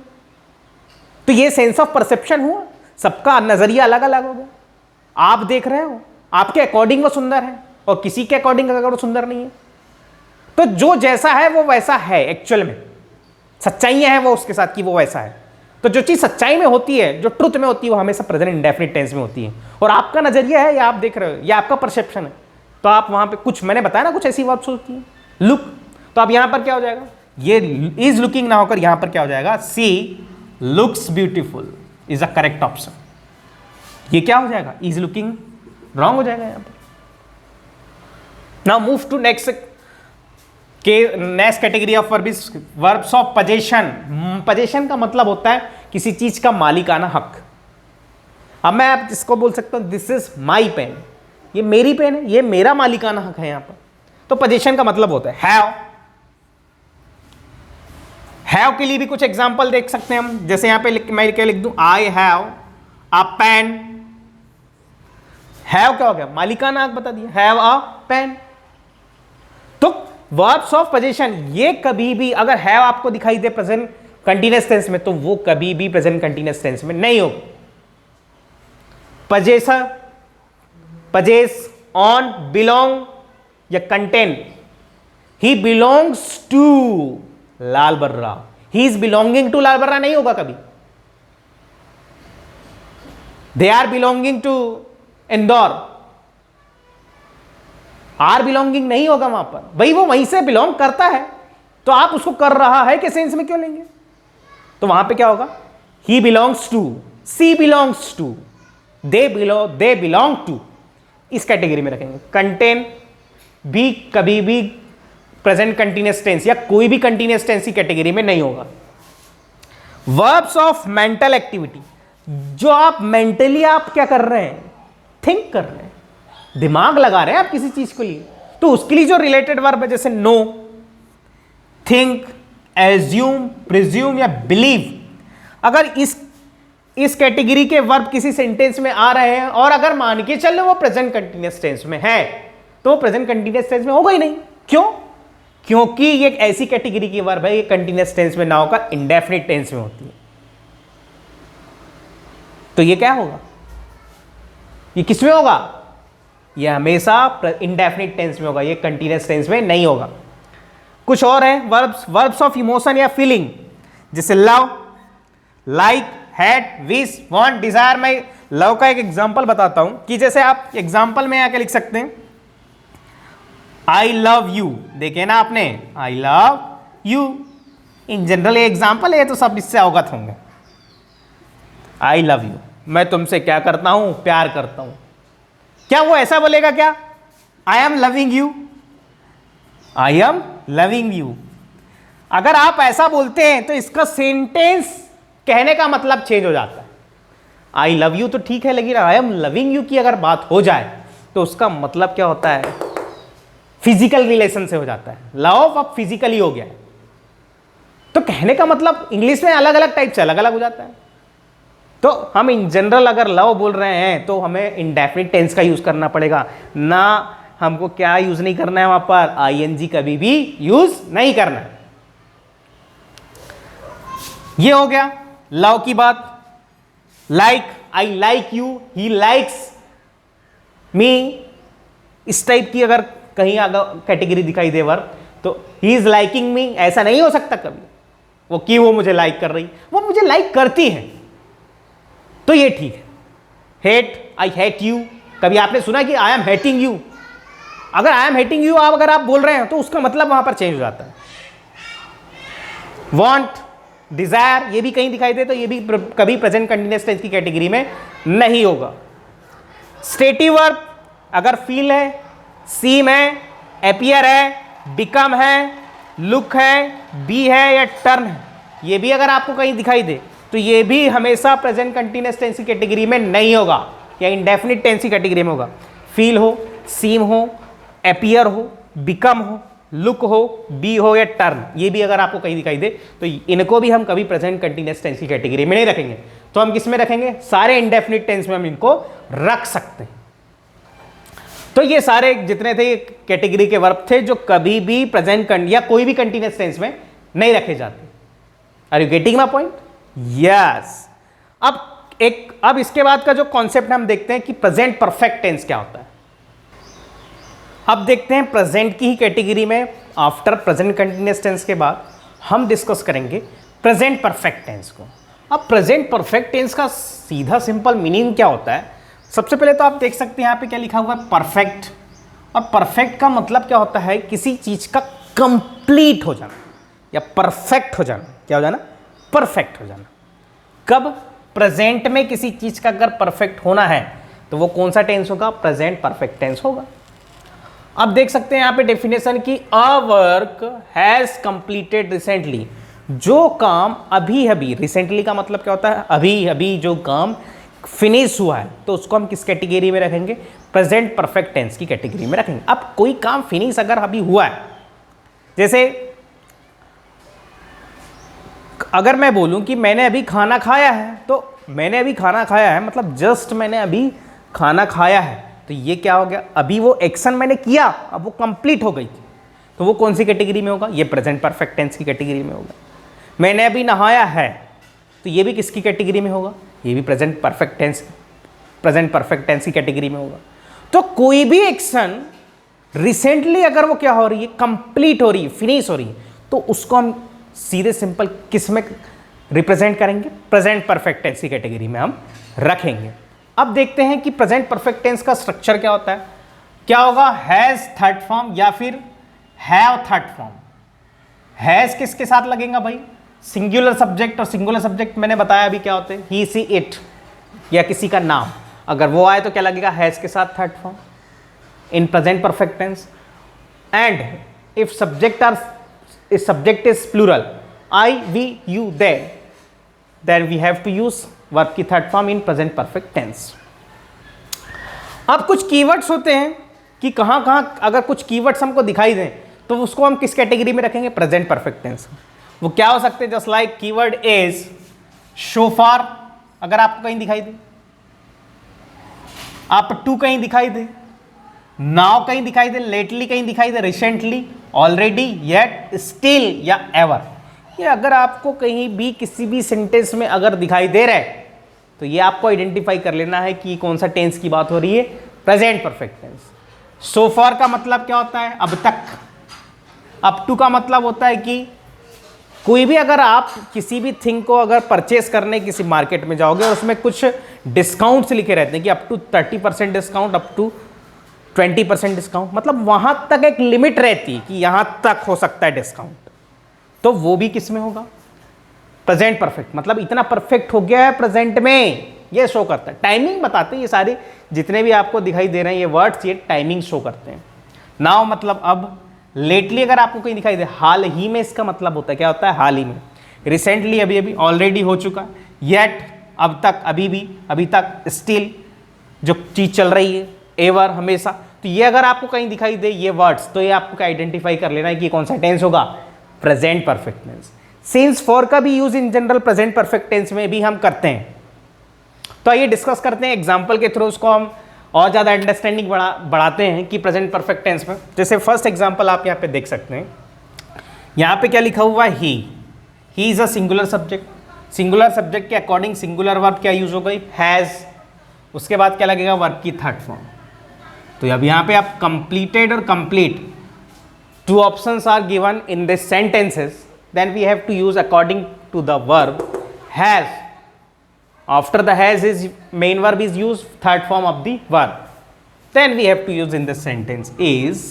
तो ये सेंस ऑफ परसेप्शन हुआ, सबका नजरिया अलग अलग हो गया। आप देख रहे हो, आपके अकॉर्डिंग वो सुंदर है और किसी के अकॉर्डिंग अगर वो सुंदर नहीं है। तो जो जैसा है वो वैसा है, एक्चुअल में सच्चाइयां हैं वो उसके साथ कि वो वैसा है। तो जो चीज सच्चाई में होती है, जो ट्रुथ में होती है, वो हमेशा प्रेजेंट इंडेफिनिट टेंस में होती है। और आपका नजरिया है या आप देख रहे हो या आपका परसेप्शन है, तो आप वहां पे कुछ, मैंने बताया ना, कुछ ऐसी वर्ब्स होती है, लुक। तो अब यहां पर क्या हो जाएगा, ये इज लुकिंग ना होकर यहां पर क्या हो जाएगा, she looks beautiful is a correct option. ये क्या हो जाएगा, इज लुकिंग रॉन्ग हो जाएगा यहां पर। Now move to next category of verbs of possession. Possession का मतलब होता है किसी चीज का मालिकाना हक। अब मैं आप इसको बोल सकता हूं, दिस इज माई पेन, ये मेरी पेन है, ये मेरा मालिकाना हक है यहां पर। तो पोजेशन का मतलब होता है हैव के लिए भी कुछ एग्जांपल देख सकते हैं हम। जैसे यहां पे मैं क्या लिख दूं, I have a pen. Have क्या हो गया, मालिकाना हक बता दिया, हैव अ पेन। तो वर्ब्स ऑफ पोजीशन, ये कभी भी अगर हैव आपको दिखाई दे प्रेजेंट कंटीन्यूअस टेंस में, तो वो कभी भी प्रेजेंट कंटीन्यूअस टेंस में नहीं होगा। पजेसर, पजेस, ऑन, बिलोंग या contain. He belongs to Lal Barra, he is belonging to Lal Barra नहीं होगा कभी। They are belonging to Indore, are belonging नहीं होगा वहां पर। भाई वो वहीं से बिलोंग करता है, तो आप उसको कर रहा है के सेंस में क्यों लेंगे? तो वहां पे क्या होगा, he belongs to, she belongs to, they belong to, इस कैटेगरी में रखेंगे। कंटेन भी कभी भी प्रेजेंट कंटीन्यूअस टेंस या कोई भी कंटीन्यूअस टेंस की कैटेगरी में नहीं होगा। वर्ब्स ऑफ मेंटल एक्टिविटी, जो आप मेंटली आप क्या कर रहे हैं, थिंक कर रहे हैं, दिमाग लगा रहे हैं आप किसी चीज के लिए, तो उसके लिए जो रिलेटेड वर्ब है, जैसे नो, थिंक, एज्यूम, प्रिज्यूम या बिलीव, अगर इस कैटेगरी के वर्ब किसी सेंटेंस में आ रहे हैं और अगर मान के चल वो प्रेजेंट कंटीन्यूअस टेंस में है, तो प्रेजेंट कंटीन्यूअस टेंस में होगा ही नहीं। क्यों? क्योंकि ये एक ऐसी कैटेगरी की वर्ब है, ये कंटीन्यूअस टेंस में ना होकर इंडेफिनिट टेंस में होती है। तो ये क्या होगा, ये किस में होगा, ये हमेशा इंडेफिनिट टेंस में होगा, ये कंटीन्यूअस टेंस में नहीं होगा। कुछ और है वर्ब्स ऑफ इमोशन या फीलिंग, जैसे love, like, hate, wish, want, desire. मैं लव का एक एग्जांपल बताता हूं कि जैसे आप एग्जांपल में आके लिख सकते हैं, आई लव यू, देखे ना आपने, I love you. In general ये एग्जांपल है तो सब इससे अवगत होंगे। आई लव यू, मैं तुमसे क्या करता हूं, प्यार करता हूं। क्या वो ऐसा बोलेगा क्या, I am loving you, I am loving you? अगर आप ऐसा बोलते हैं तो इसका सेंटेंस कहने का मतलब चेंज हो जाता है। आई लव यू तो ठीक है, लेकिन आई एम लविंग यू की अगर बात हो जाए तो उसका मतलब क्या होता है, फिजिकल रिलेशन से हो जाता है। लव अब फिजिकली हो गया है, तो कहने का मतलब इंग्लिश में अलग अलग टाइप से अलग अलग हो जाता है। तो हम इन जनरल अगर लव बोल रहे हैं तो हमें इंडेफिनिट टेंस का यूज करना पड़ेगा ना। हमको क्या यूज नहीं करना है, वहां पर आईएनजी कभी भी यूज नहीं करना है। ये हो गया लव की बात। Like, I like you, he likes me, इस टाइप की अगर कहीं अगर कैटेगरी दिखाई दे वर्ब तो ही इज लाइकिंग मी, ऐसा नहीं हो सकता कभी वो कि वो मुझे लाइक कर रही, वो मुझे लाइक करती है, तो ये ठीक है। हेट, आई हेट यू, कभी आपने सुना कि आई एम हेटिंग यू? अगर आई एम हेटिंग यू आप अगर आप बोल रहे हैं तो उसका मतलब वहां पर चेंज हो जाता है। वॉन्ट, डिजायर, ये भी कहीं दिखाई दे तो ये भी कभी प्रेजेंट कंटिन्यूअस टेंस की कैटेगरी में नहीं होगा। स्टेटिव वर्ब अगर फील है, सीम है, अपीयर है, बिकम है, लुक है, बी है या टर्न है, ये भी अगर आपको कहीं दिखाई दे तो ये भी हमेशा प्रेजेंट कंटिन्यूअस टेंस की कैटेगरी में नहीं होगा या इंडेफिनिट टेंस की कैटेगरी में होगा। फील हो, सीम हो, अपीयर हो, बिकम हो, लुक हो, बी हो या टर्न, ये भी अगर आपको कहीं दिखाई दे तो इनको भी हम कभी प्रेजेंट कंटिन्यूअस टेंस की कैटेगरी में नहीं रखेंगे। तो हम किस में रखेंगे? सारे इंडेफिनिट टेंस में हम इनको रख सकते हैं। तो ये सारे जितने थे कैटेगरी के वर्ब थे जो कभी भी प्रेजेंट या कोई भी कंटिन्यूअस टेंस में नहीं रखे जाते। Are you getting my point? Yes. अब इसके बाद का जो कॉन्सेप्ट हम देखते हैं कि प्रेजेंट परफेक्ट टेंस क्या होता है। अब देखते हैं प्रेजेंट की ही कैटेगरी में, आफ्टर प्रेजेंट कंटिन्यूअस टेंस के बाद हम डिस्कस करेंगे प्रेजेंट परफेक्ट टेंस को। अब प्रेजेंट परफेक्ट टेंस का सीधा सिंपल मीनिंग क्या होता है? सबसे पहले तो आप देख सकते हैं यहाँ पे क्या लिखा हुआ है, परफेक्ट। और परफेक्ट का मतलब क्या होता है? किसी चीज का कंप्लीट हो जाना या परफेक्ट हो जाना। क्या हो जाना? परफेक्ट हो जाना। कब? प्रेजेंट में किसी चीज का अगर परफेक्ट होना है तो वो कौन सा टेंस होगा? प्रेजेंट परफेक्ट टेंस होगा। अब देख सकते हैं यहाँ पे डेफिनेशन की, a work has completed recently, जो काम अभी अभी, रिसेंटली का मतलब क्या होता है? अभी अभी जो काम फिनिश हुआ है, तो उसको हम किस कैटेगरी में रखेंगे? प्रेजेंट परफेक्ट टेंस की कैटेगरी में रखेंगे। अब कोई काम फिनिश अगर अभी हुआ है, जैसे अगर मैं बोलूं कि मैंने अभी खाना खाया है, तो मैंने अभी खाना खाया है मतलब जस्ट मैंने अभी खाना खाया है, तो ये क्या हो गया? अभी वो एक्शन मैंने किया, अब वो कंप्लीट हो गई थी, तो वो कौन सी कैटेगरी में होगा? ये प्रेजेंट परफेक्ट टेंस की कैटेगरी में होगा। मैंने अभी नहाया है, तो ये भी किसकी कैटेगरी में होगा? ये भी प्रेजेंट परफेक्ट टेंस की कैटेगरी में होगा। तो कोई भी एक्शन रिसेंटली अगर वो क्या हो रही है? कंप्लीट हो रही है, फिनिश हो रही है, तो उसको हम सीधे सिंपल किस में रिप्रेजेंट करेंगे? प्रेजेंट परफेक्ट टेंस की कैटेगरी में हम रखेंगे। अब देखते हैं कि प्रेजेंट परफेक्ट टेंस का स्ट्रक्चर क्या होता है। क्या होगा? हैज थर्ड फॉर्म या फिर हैव थर्ड फॉर्म। हैज किसके साथ लगेगा भाई? सिंगुलर सब्जेक्ट, और सिंगुलर सब्जेक्ट मैंने बताया अभी क्या होते हैं, ही सी इट या किसी का नाम, अगर वो आए तो क्या लगेगा? हैज के साथ third form in present perfect tense. And if subject is plural, I, we, you, they, then we have to use verb की third form in present perfect tense. अब कुछ कीवर्ड्स होते हैं कि कहाँ कहाँ अगर कुछ कीवर्ड्स हमको दिखाई दें तो उसको हम किस कैटेगरी में रखेंगे? Present perfect tense. वो क्या हो सकते हैं? Just like keyword is so far, अगर आपको कहीं दिखाई दे, अप टू कहीं दिखाई दे, नाउ कहीं दिखाई दे, लेटली कहीं दिखाई दे, रिसेंटली, ऑलरेडी, येट, स्टिल या एवर, ये अगर आपको कहीं भी किसी भी सेंटेंस में अगर दिखाई दे रहा है तो ये आपको आइडेंटिफाई कर लेना है कि कौन सा टेंस की बात हो रही है? Present perfect tense. So far का मतलब क्या होता है? अब तक। अप टू का मतलब होता है कि कोई भी अगर आप किसी भी थिंग को अगर परचेस करने किसी मार्केट में जाओगे और उसमें कुछ डिस्काउंट्स लिखे रहते हैं कि up to 30% discount, up to 20% discount, मतलब वहां तक एक लिमिट रहती है कि यहां तक हो सकता है डिस्काउंट, तो वो भी किस में होगा? Present perfect. मतलब इतना परफेक्ट हो गया है प्रेजेंट में, ये शो करता है। टाइमिंग बताते हैं, ये सारे जितने भी आपको दिखाई दे रहे हैं ये वर्ड्स, ये टाइमिंग शो करते हैं। नाउ मतलब अब, लेटली अगर आपको कहीं दिखाई दे, हाल ही में इसका मतलब होता है, क्या होता है? हाल ही में, रिसेंटली, अभी अभी, ऑलरेडी हो चुका, येट अब तक, अभी भी, अभी तक, स्टिल जो चीज चल रही है, एवर हमेशा। तो ये अगर आपको कहीं दिखाई दे ये वर्ड्स, तो ये आपको आइडेंटिफाई कर लेना है कि कौन सा टेंस होगा, present perfect tense. Since for का भी use in general present perfect tense में भी हम करते हैं। तो आइए डिस्कस करते हैं एग्जाम्पल के थ्रू, उसको हम और ज़्यादा अंडरस्टैंडिंग बढ़ाते हैं कि प्रेजेंट परफेक्ट टेंस में। जैसे फर्स्ट एग्जाम्पल आप यहाँ पे देख सकते हैं, यहाँ पे क्या लिखा हुआ है? He is a singular subject. Singular subject के अकॉर्डिंग सिंगुलर वर्ब क्या यूज हो गई? हैज़। उसके बाद क्या लगेगा? वर्ब की थर्ड फॉर्म। तो अब यहाँ पे आप कंप्लीटेड और complete, two options are given in these sentences, then we have to use according to the verb has. After the has is main verb is used, third form of the verb. Then we have to use in this sentence is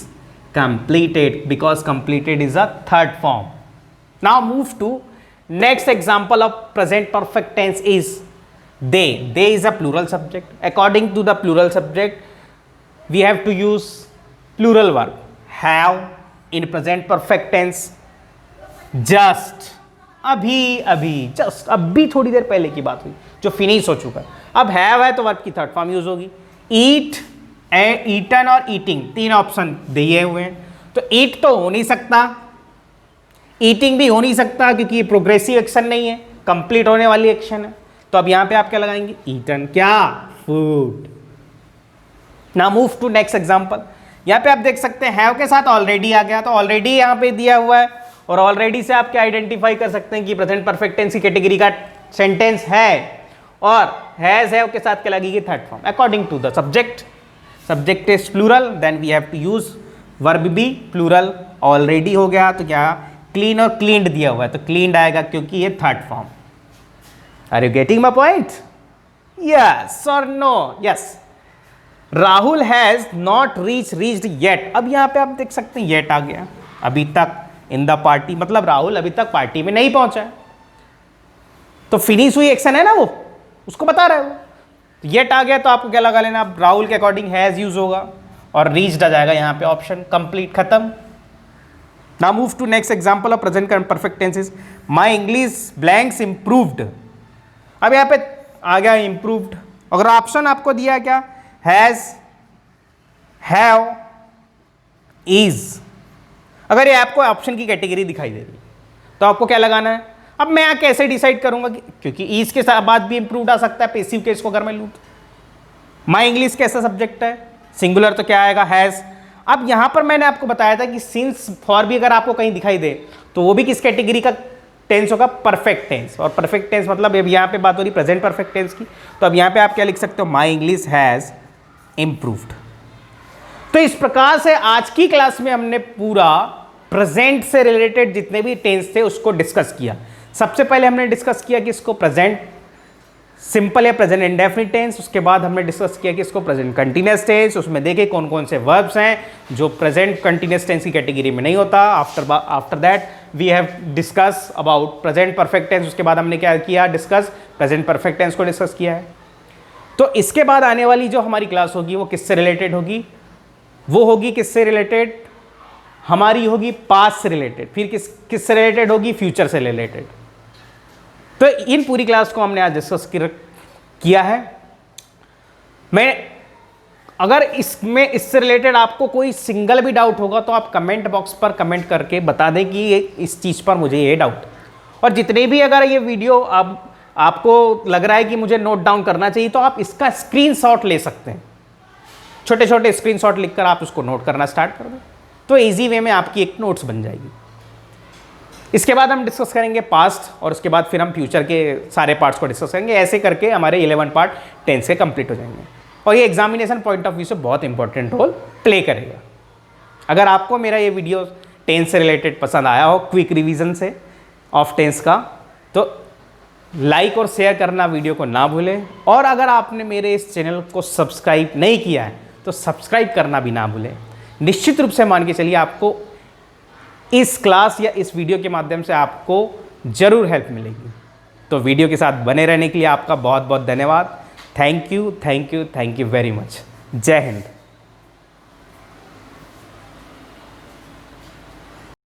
completed, because completed is a third form. Now move to next example of present perfect tense is they. They is a plural subject. According to the plural subject, we have to use plural verb. Have in present perfect tense, just, अभी अभी, just अभी थोड़ी देर पहले की बात हुई जो finish हो चुका है। अब हैव है तो वर्ब की थर्ड फॉर्म यूज होगी। ईट, ईटन और ईटिंग तीन ऑप्शन दिए हुए हैं, तो ईट तो हो नहीं सकता, ईटिंग भी हो नहीं सकता, क्योंकि ये प्रोग्रेसिव एक्शन नहीं है, कंप्लीट होने वाली एक्शन है। तो अब यहां पे आप क्या लगाएंगे? ईटन, क्या? Food. Now move to next example. यहां पे आप देख सकते हैं हैव के साथ ऑलरेडी आ गया, तो ऑलरेडी यहां पे दिया हुआ है, और ऑलरेडी से आप क्या आइडेंटिफाई कर सकते हैं कि प्रेजेंट परफेक्ट टेंस की कैटेगरी का सेंटेंस है, और हैज है के साथ क्या लगेगी? Third form. According to the subject, subject is plural, then we have to use verb भी प्लूरल। ऑलरेडी हो गया तो क्या? क्लीन और क्लीन्ड दिया हुआ है, तो क्लीन्ड आएगा क्योंकि ये third form. Are you getting my point? Yes और no? Yes. Rahul has not reached yet. अब यहां पे आप देख सकते हैं येट आ गया, अभी तक इन द पार्टी, मतलब राहुल अभी तक पार्टी में नहीं पहुंचा है, तो फिनिश हुई एक्शन है ना, वो उसको बता रहा है वो। तो येट आ गया तो आपको क्या लगा लेना? अब राहुल के अकॉर्डिंग हैज यूज होगा, और रीच्ड आ जाएगा यहाँ पे ऑप्शन, कंप्लीट, खत्म। Now move to next example of present perfect tenses. My English blanks improved. अब यहाँ पे आ गया इंप्रूव्ड, अगर ऑप्शन आपको दिया क्या? Has, have, is. अगर ये आपको ऑप्शन की कैटेगरी दिखाई दे रही तो आपको क्या लगाना है? अब मैं यहाँ कैसे डिसाइड करूंगा कि, क्योंकि ईज के साथ बाद भी इंप्रूव्ड आ सकता है पैसिव केस को अगर मैं लूँ। माय इंग्लिश कैसा सब्जेक्ट है? सिंगुलर, तो क्या आएगा? हैज। अब यहाँ पर मैंने आपको बताया था कि सिंस फॉर भी अगर आपको कहीं दिखाई दे तो वो भी किस कैटेगरी का टेंस होगा? Perfect tense. और परफेक्ट टेंस मतलब अब यहाँ पे बात हो रही प्रेजेंट परफेक्ट टेंस की, तो अब यहाँ पे आप क्या लिख सकते हो? My English has improved. तो इस प्रकार से आज की क्लास में हमने पूरा प्रेजेंट से रिलेटेड जितने भी टेंस थे उसको डिस्कस किया। सबसे पहले हमने डिस्कस किया कि इसको प्रेजेंट सिंपल या प्रेजेंट इंडेफिनिट टेंस, उसके बाद हमने डिस्कस किया कि इसको प्रेजेंट कंटिन्यूअस टेंस, उसमें देखे कौन कौन से वर्ब्स हैं जो प्रेजेंट कंटिन्यूअस टेंस की कैटेगरी में नहीं होता। After that we have discuss about present perfect tense, उसके बाद हमने क्या किया? डिस्कस प्रेजेंट परफेक्ट टेंस को डिस्कस किया है। तो इसके बाद आने वाली जो हमारी क्लास होगी वो किससे रिलेटेड होगी? वो होगी किससे रिलेटेड? हमारी होगी पास्ट से रिलेटेड, फिर किससे रिलेटेड होगी? फ्यूचर से रिलेटेड। तो इन पूरी क्लास को हमने आज डिस्कस किया है। मैं अगर इसमें इससे रिलेटेड आपको कोई सिंगल भी डाउट होगा तो आप कमेंट बॉक्स पर कमेंट करके बता दें कि इस चीज़ पर मुझे ये डाउट। और जितने भी अगर ये वीडियो आपको लग रहा है कि मुझे नोट डाउन करना चाहिए तो आप इसका स्क्रीनशॉट ले सकते हैं, छोटे छोटे स्क्रीनशॉट लिखकर आप उसको नोट करना स्टार्ट कर दें, तो इजी वे में आपकी एक नोट्स बन जाएगी। इसके बाद हम डिस्कस करेंगे पास्ट, और उसके बाद फिर हम फ्यूचर के सारे पार्ट्स को डिस्कस करेंगे। ऐसे करके हमारे 11 पार्ट 10 से कंप्लीट हो जाएंगे, और ये एग्जामिनेशन पॉइंट ऑफ व्यू से बहुत इंपॉर्टेंट रोल प्ले करेगा। अगर आपको मेरा ये वीडियो 10 से रिलेटेड पसंद आया हो, क्विक रिवीजन से ऑफ 10 का, तो लाइक और शेयर करना वीडियो को ना भूलें। और अगर आपने मेरे इस चैनल को सब्सक्राइब नहीं किया है तो सब्सक्राइब करना भी ना भूलें। निश्चित रूप से मान के चलिए आपको इस क्लास या इस वीडियो के माध्यम से आपको ज़रूर हेल्प मिलेगी। तो वीडियो के साथ बने रहने के लिए आपका बहुत बहुत धन्यवाद। Thank you very much. जय हिंद।